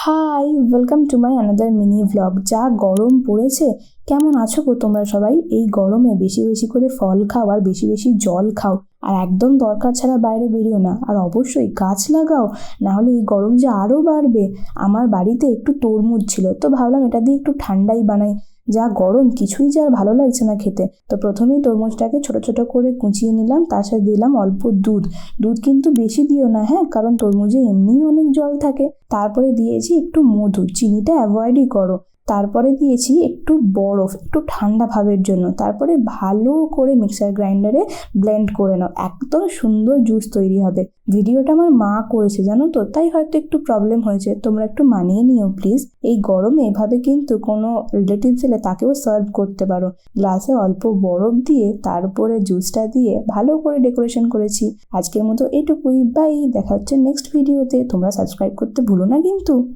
High, welcome to my another mini vlog. যা গরম পড়েছে, কেমন আছো গো তোমরা সবাই? এই গরমে বেশি বেশি করে ফল খাও আর বেশি বেশি জল খাও, আর একদম দরকার ছাড়া বাইরে বেরিও না, আর অবশ্যই গাছ লাগাও, না হলে এই গরম যে আরও বাড়বে। আমার বাড়িতে একটু তরমুজ ছিল, তো ভাবলাম এটা দিয়ে একটু ঠান্ডাই বানাই। যা গরম, কিছুই যে আর ভালো লাগছে না খেতে। তো প্রথমেই তরমুজটাকে ছোট ছোট করে কুচিয়ে নিলাম, তার সাথে দিলাম অল্প দুধ। দুধ কিন্তু বেশি দিও না, হ্যাঁ, কারণ তরমুজে এমনিই অনেক জল থাকে। তারপরে দিয়েছি একটু মধু, চিনিটা অ্যাভয়েডই করো। তারপরে দিয়েছি একটু বরফ, একটু ঠান্ডা ভাবের জন্য। তারপরে ভালো করে মিক্সার গ্রাইন্ডারে ব্লেন্ড করে নাও, একদম সুন্দর জুস তৈরি হবে। ভিডিওটা আমার মা করেছে জানো তো, তাই হয়তো একটু প্রবলেম হয়েছে, তোমরা একটু মানিয়ে নিও প্লিজ। এই গরমে এভাবে কিন্তু কোনো রিলেটিভস এলে তাকেও সার্ভ করতে পারো। গ্লাসে অল্প বরফ দিয়ে তারপরে জুসটা দিয়ে ভালো করে ডেকোরেশন করেছি। আজকের মতো এটুকুই, বাই। দেখা হচ্ছে নেক্সট ভিডিওতে। তোমরা সাবস্ক্রাইব করতে ভুলো না কিন্তু।